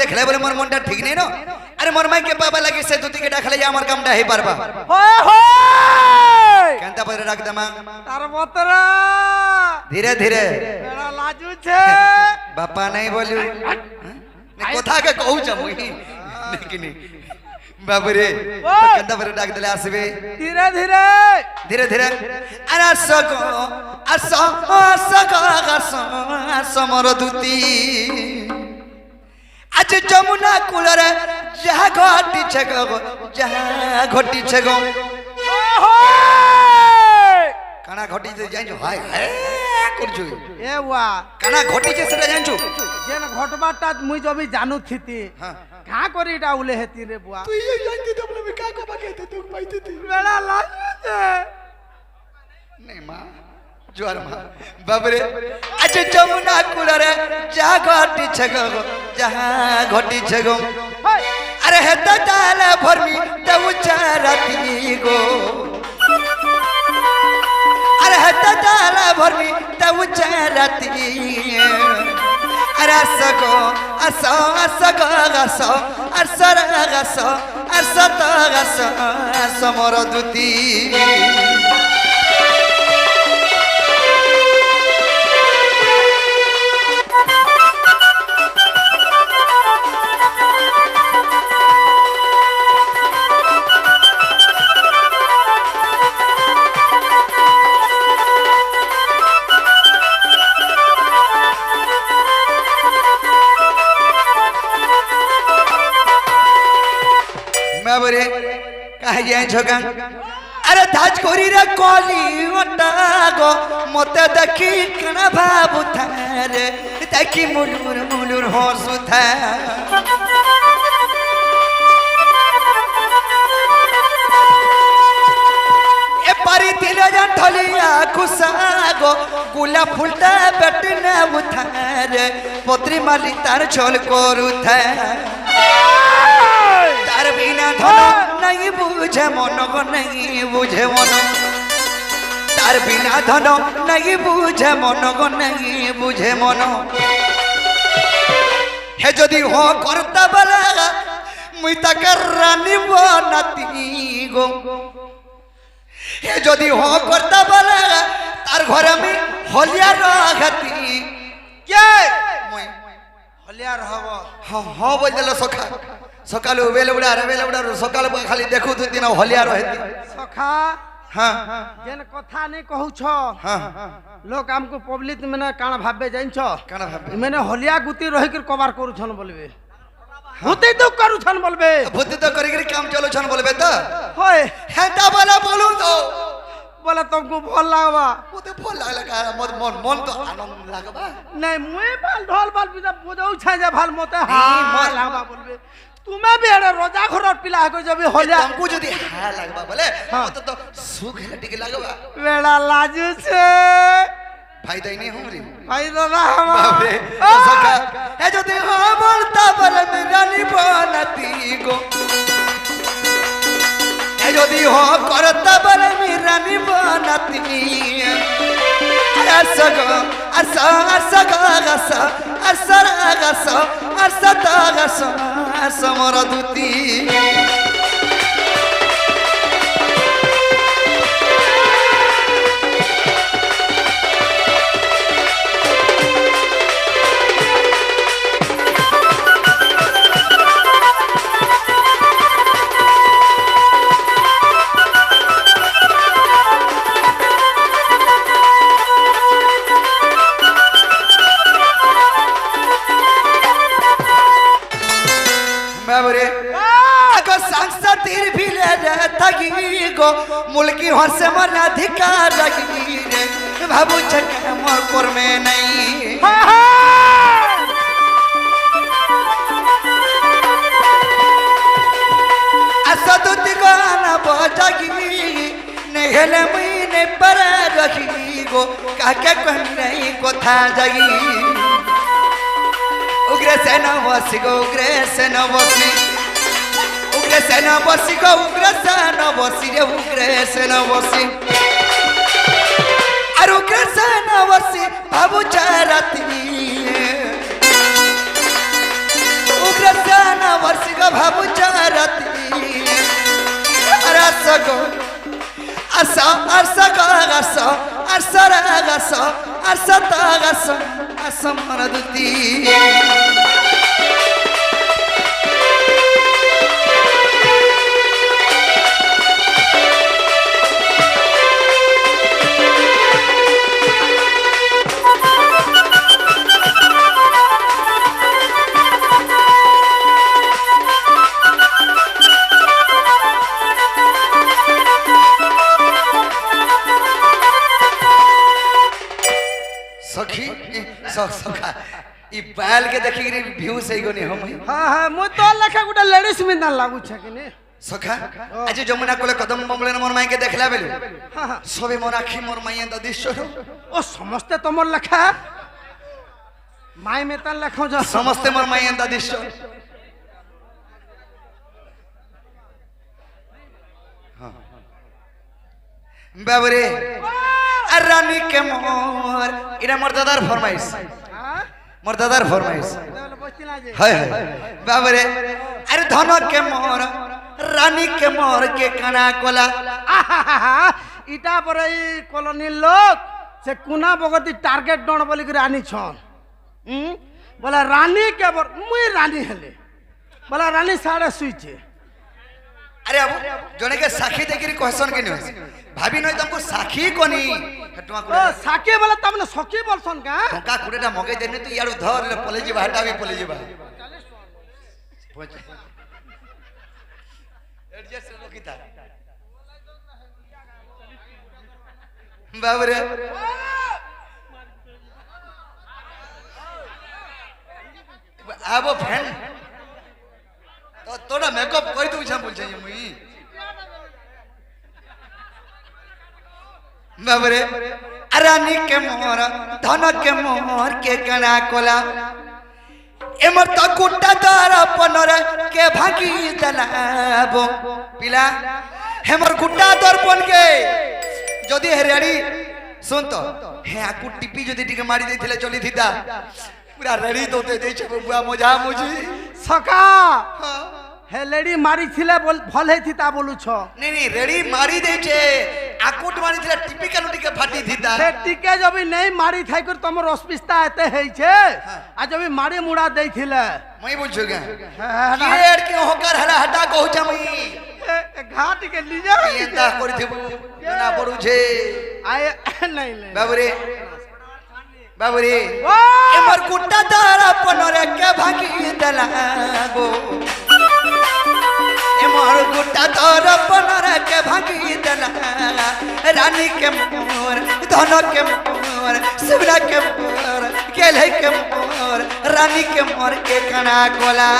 দেখলে বলে মোর মনটা ঠিক নেই না আরে মোর মাইকে বাবা লাগি সে দুটিকে ডাকলে আমার কামটা হই পারবা হয় হয় কেনতা পরে রাখ দেমা তার বতরা ধীরে ধীরে বেড়া লাজুছে বাপা নাই বলু কথা কে কହୁছ মুই নাকি বাবুরে কেনতা পরে ডাক দিলে আসবে ধীরে ধীরে ধীরে ধীরে আরে আসগো সমর দুতি আজ যমুনা কুলরে যাহা ঘটিছে গো যাহা ঘটিছে গো কানা ঘটিছে জানছো হায় হায় করছো এ ওয়া কানা ঘটিছে সেটা জানছো যেন ঘটবাটা মুই জবি জানু থিতি কা করি এটা উলে হেতি রে বুয়া তুই জানতি তো বলে কা কা বাকে তো পাইতে বেড়া লাজুছে নে মা জোয়ার মা বাবরে আজ যমুনা কুলরে যাহা ঘটিছে গো যাহা ঘটিছে গো আরে হেতা তালে ভরমি দেউ চারাতি গো আরে হেতা তালে ভরমি দেউ চারাতি আরে আসগো আসগো গাসো আরসর গাসো আরসত গাসো সমর দুতি বাবরে কাহে যাই ঝগা আরে ধাজ করি রে কলি ওটা গো মতে দেখি কেন ভাবু থারে দেখি মুলুর মুলুর হসু থা এ পারি দিলে জান ঠলিয়া খুসা গো গুলা ফুলটা বেটি না উঠারে পত্রি মালি তার ছল করু থা তার বিনা ধন নাই বুঝে মন গো নাই বুঝে মন তার বিনা ধন নাই বুঝে মন গো নাই বুঝে মন হে যদি হ করতা বলা মুই তাকে রানী বনাতি গো হে যদি হ করতা বলা তার ঘরে আমি হলিয়া রাখতি কে মুই হলিয়ার হব হ বলল সখা সকালে বেলে উড়া বেলে উড়া সকালে খালি দেখু তুই দিন হলিয়া রহেতি সখা হ্যাঁ যেন কথা নেই কহুছ হ্যাঁ লোক আমকু পব্লিক মানে কাଣା ভাববে জানছ কানা ভাবে মানে হলিয়া গুতি রহিকি কভার করুছন বলবে ভূতি তো করুছন বলবে ভূতি তো করি কাম চলুছন বলবে তো হয় হেটা বলা বলু তো বলে তুমকু ভাল লাগবা ওতে ভাল লাগলা কা মন মন মন তো আনন্দ লাগবা নাই মুই ভাল ঢোল ভাল পিজা বুঝাউ ছাই যে ভাল মতে হা মন লাগবা বলবে তুমি বি এড়ে রোজা ঘরত পিলা হই যাবি হলিয়া हमको যদি হা লাগবা বলে তো তো সুখ হেলা টিকে লাগবা বেড়া লাজুছে ফায়দা নাই हमरे ভাই দাদা আমার বাপরে তো সখা এ যদি হ বলতা বলে রানী বনাতি গো এ যদি হ করতা বলে রানী বনাতি আসগো আসগো গাসা আসর গাসা আসত গাসা সমর দুতি বাবরে আগো সংসদের ভিলে থাকি গো মুলকি হসে মন অধিকার লাগি রে ভাবু ছকে মোর করমে নাই আসদুতি গানা বজাগি নেহেলে মুই নে পর রাখি গো কাকে কোন নাই কথা জাগি উগ্রসেন বসি গো উগ্রসেন বসি উগ্রসেন বসি গো উগ্রসেন বসি রে উগ্রসেন বসি আর উগ্রসেন বসি বাবু চারাতি Ugrasen Asa, asa, asa, asa, asa, asa, asa, asa, maraduti. सखी सखा ई बैल के देखि व्यू सही गनी हम हाँ हाँ मुझ तो लेखा गोटे लेडीज में ना लागू छे कि नहीं सखा आज जमुना कोले कदम बमले मोर माई के देखला बेलु हाँ हाँ सबे मोर आखी मोर माई अंद दृश्य ओ समस्ते तुमर लेखा माई में तन लेखो जो समस्ते मोर माई अंद दृश्य बाबरे रानी के मोर इरा मोर दादार फरमाइश मोर दादार फरमाइश हाय हाय बाबरे अरे धन के मोर रानी के मोर के कना कोला इटा पर कॉलोनी लोग से कुना बगती टारगेट डन बोली कि रानी छन बोला रानी के बर मुई रानी हेले बोला रानी साड़े सुईचे अरे अब जने के साखी देखिरी क्वेश्चन के नहीं भाभी नहीं तुमको साखी कोनी हटवा ओ साके बोला तमने सखी बोलसन का टका कुडेटा मगे देने तो यार धर ले पले जी हटा भी पले जी बा एडजस्ट लोकिता बाबरे आबो फैन तो तोड़ा मेकअप कोई तू छा बोल चाहिए मुई बाबरे रानी के मोर धन के मोर के कना कोला एमर तो गुट्टा दर पनर के भागी दलाबो पिला हेमर गुट्टा दर पन के जदी हेरेडी सुन तो हे आकु टिपी जदी टिके मारी देथिले चली थिता पूरा रेडी तो दे छे बुआ मजा मुझी सका हे लेडी मारी थिले बोल भल हे थिता बोलु छ नहीं नहीं रेडी मारी दे छे आकुट मारी थिले टिपिकल टिके फाटी थिता से टिके जब नहीं मारी थाई कर तमर रसपिस्ता एते हे छे आ जब मारी मुड़ा दे थिले मई बोल छगा केड़ के होकर हला हटा कहू छ मई घाट के लीजा एंता करि थिबु ना पड़ू छे आए नहीं नहीं बाबरे बाबरे एमर गुट्टा दारा पनरे के भागी दलाबो एमर गुट्टा दारा पनरे के भागी दला रानी के मोर धन के मोर शिवरा के मोर केले के मोर रानी के मोर के कना कोला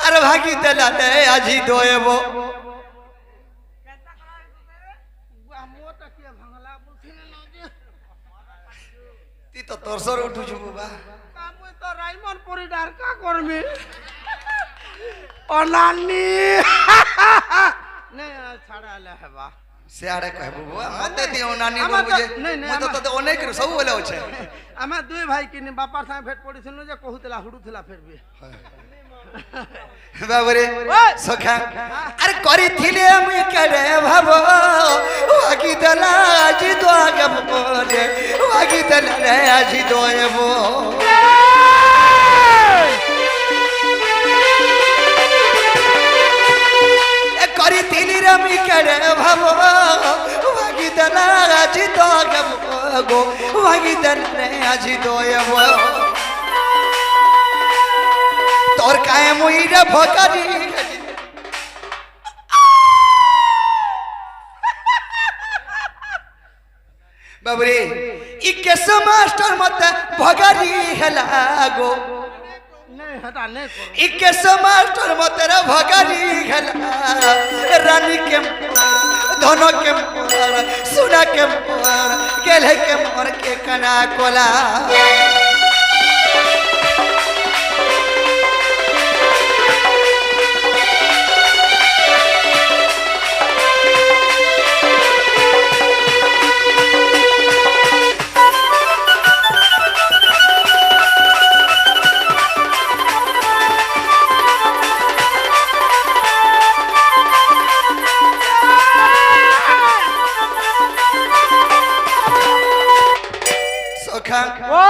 अरे भागी दला दे आजी दोएबो ती तो तोरसर उठु छु बाबा कामो तो राइमन परिडार का करबे अनानी नहीं छाड़ा ले हेबा सियाड़े कहबो बाबा मते दियो नानी बोल बुझे मते तो अनेक सब बोले होछे आमे दुई भाई किने बापा साथे भेट पड़िसनु जे कहूतला हुडुथला फेरबे बाबरे सखा अरे करी थिले हम करे भाबो वागी दला आजी दो आगे बोले वागी दला रे आजी दोएबो ए करी थिले हम करे भाबो वागी दला आजी दो आगे गो वागी दला रे आजी दोएबो तोर काहे मुइरे भोकरी बाबरे ई केस मास्टर मत भगरी हेलागो नहीं হেটা নেই করো इके समास्टर मतेरा भगारी घला रानी के धन के सोना के गेले के मोर के कना कोला ও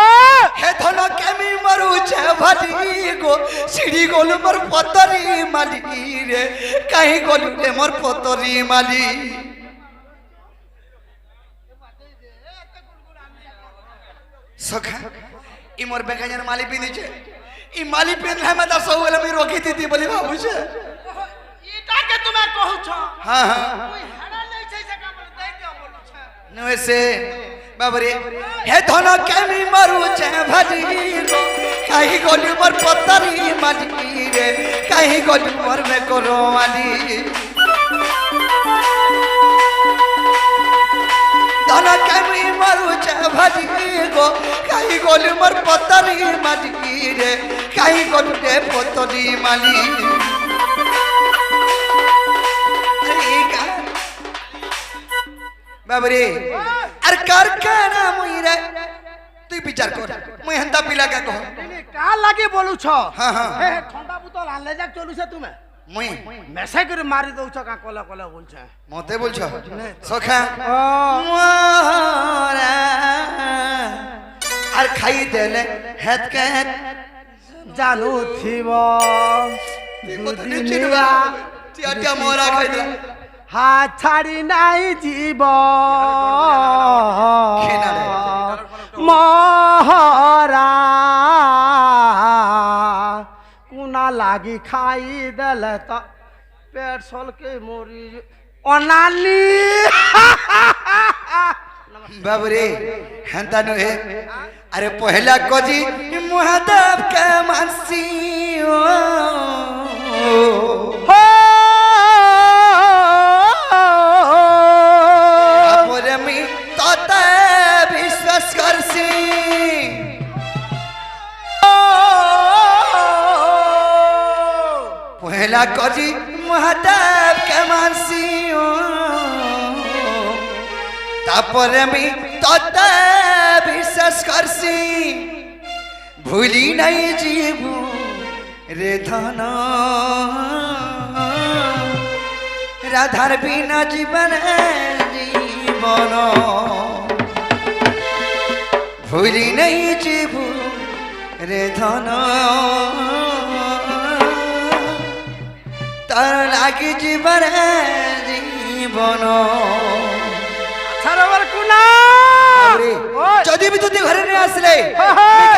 हे धन केमी मरु छे भली गो सीढ़ी गोल मोर पतरी माली रे कहीं गोलू रे मोर पतरी माली सखा इ मोर बेगाजर माली पिनी छे इ माली पिन है मत सब वाला मी रोकी थी बोली बाबू छे इटा के तुम्हें कहू छ हां हां कोई हेड़ा नहीं छै से का बोल दे दियो बोलू छ नवसे बाबरे हे धन केमी मरु छे भली गो कहीं गोलू मोर पतरी माली रे कहीं गोलू मोर में करो माली धन केमी मरु छे भली गो कहीं गोलू मोर पतरी माली रे कहीं गोलू रे पतरी माली बाबरे अरे कारखाना मुइरे तू विचार कर मुई हंता पिला का कहो नहीं का लागे बोलू छ हाँ, हाँ। हे ठंडा बोतल आनले जा चलू छ तुमे मुई मेसे करे मारी दउ छ का कोला कोला बोल छ मते बोलछ सखा ओ मोरा अरे खाई देले हेत के जानू थिब चिड़वा टिया मोरा खाई दे हाथ छाड़ी नहीं जीव खेना रे महरा कुना लागी खाई दल त पेट सोल के मोरी अनानी बाबरे हंता नु है अरे पहला कोजी मुहदब के मानसी हो अपरे मी तोते विश्वास करसी पहला कोजी मुहदब के मानसी तापरे मी तोते विश्वास करसी भूली नहीं जीवू रे धन राधार बिना जीवन जीवन भूली नहीं जीवू रे धन तार लागी जीवन जीवन सरवर कुना जदि भी तुती घर नहीं आसले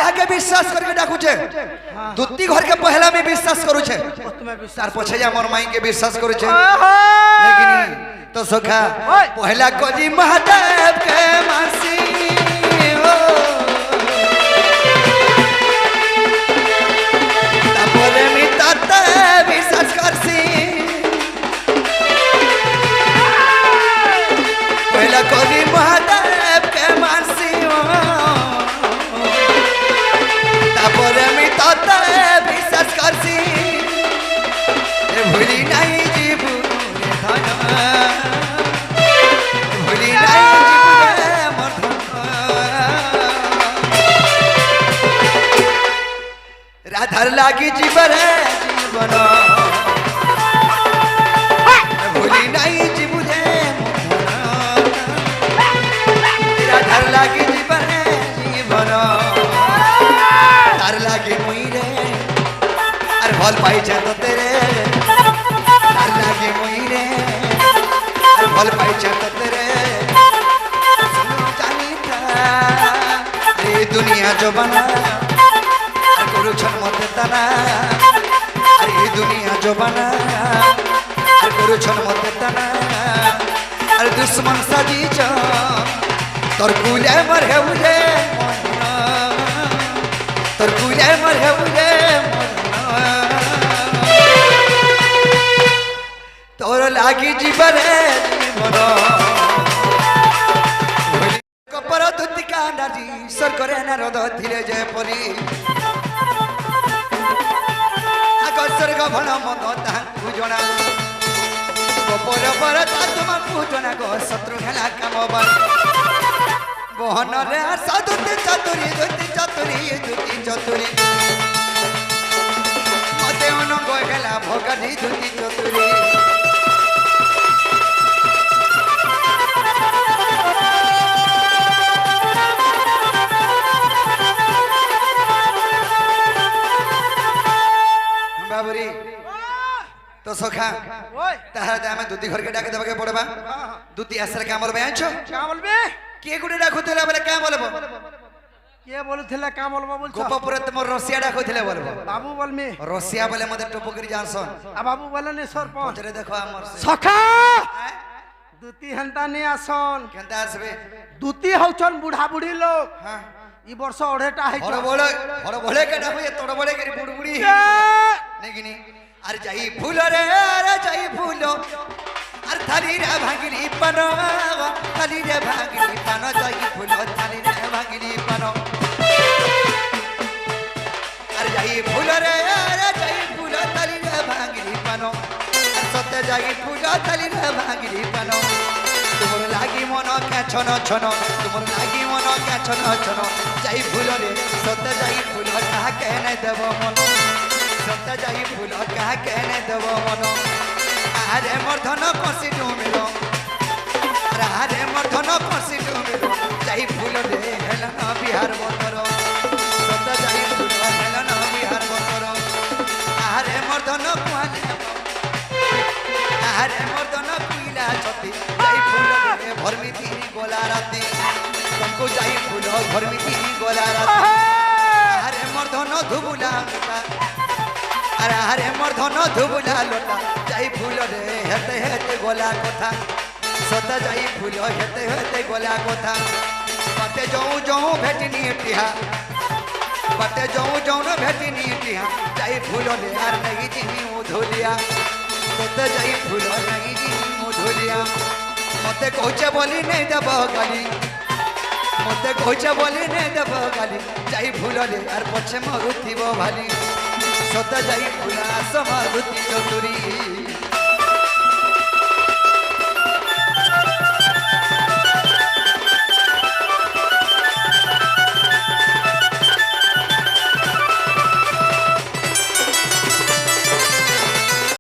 आगे विश्वास करके डाकू छे तुती घर के पहला में विश्वास करू छे तुम्हें विश्वास तार पछे जा मोर माई के विश्वास करू छे ओहो लेकिन तो सखा पहला कोजी महादेव के मासी ओ तापरे मी ताते विश्वास करसी पहला कोजी महादेव के मासी ओ तापरे मी ताते विश्वास करसी ए भूली नहीं जीवू रे धन भूली नहीं जीवू रे मोर धन राधार लागी जीवन जीवन भूली नहीं जीवू रे मोर धन राधार लागी जीवन जीवन तार लागी मुई रे अरे भल पाई तो तेरे तार लागी मुई रे अरे भल पाई तो तेरे जानी था रे दुनिया जो बना अरे गुरु छन मत तना अरे ये दुनिया जो बना अरे गुरु छन मत तना अरे दुश्मन साजी च तोर कुले मर है मुझे तोर कुले मर है मुझे লাগি জীবনে জীবন কপর দুতিকা নারী ঈশ্বর করে নারদ ধীরে যে পরি আগর গভন মন তাহাଙ୍କୁ জনা কপর পর তা তোমাକୁ জনা গো শত্রু হেলা কামবান বহনরে সাধুতি চতুরি দুতি চতুরি দুতি চতুরি মতে অনঙ্গ হেলা ভগানি দুতি চতুরি বাবুরি তো সখা ওই তাহাতে আমি দুতি ঘরকে ডাকে দেবাকে পড়বা দুতি আসলে কামর বেঞ্চ কা বলবে কে গুড়ি ডাকুଥିଲେ বলে কে বলবো কে বলুছিলে কা বলবো বলছো গোপপুরে তোমার রসিয়া ডাকুଥିଲେ বলবো বাবু বলমি রসিয়া বলে মতে টপকরি জানসন আর বাবু বলেনি সরপঞ্চ পঞ্চরে দেখো আমার সখা দুতি হেন্তা নি আসন কেনতা আসবে দুতি হউছন বুড়া বুড়ি লোক হ্যাঁ ই বর্ষ অঢ়েটা হইছ বড় বড়ে কে ডাকু এ তোড় বড়ে কে বুড়বুড়ি নেগিনি আর যাই ফুল রে আরে যাই ফুল আর থালি রে ভাগিনি পান থালি রে ভাগিনি পান যাই ফুল থালি রে ভাগিনি পান আর যাই ফুল রে আরে যাই ফুল থালি রে ভাগিনি পান সতে যাই ফুল থালি রে ভাগিনি পান তোমার লাগি মন কে ছন ছন তোমার লাগি মন কে ছন ছন যাই ফুল রে সতে যাই ফুল কাহা কে নাই দেব মন সতে যাই ফুল কাহা কে নাই দেব মন আরে মোর ধন কষি ডুমিল আরে মোর ধন কষি ডুমিল যাই ফুল রে হেলন বিহার বতর সতে যাই ফুল হেলন বিহার বতর আরে মোর ধন কুয়ালে আরে মোর ধন কুইলা ছতি যাই ফুল রে ভরমি তিরি গোলা রাতি তুমকো যাই ফুল ভরমি তিরি গোলা রাতি আরে মোর ধন ধুবুলা আরে আরে মোর ধন ধুবুলা লোটা যাই ফুল রে হেতে হেতে গোলা কথা সতে যাই ফুল হেতে হেতে গোলা কথা বাটে যাও যাও ভেটিনি টিহা বাটে যাও যাও ভেটিনি টিহা যাই ফুল রে আর নাই জিনি মধুলিয়া সতে যাই ফুল নাই জিনি মধুলিয়া মতে কইছে বলি নাই দেব গালি মতে কইছে বলি নাই দেব গালি যাই ফুল রে আর পছে মরুথিব ভালি সতে যাই ফুল আস মারুতি চতুরি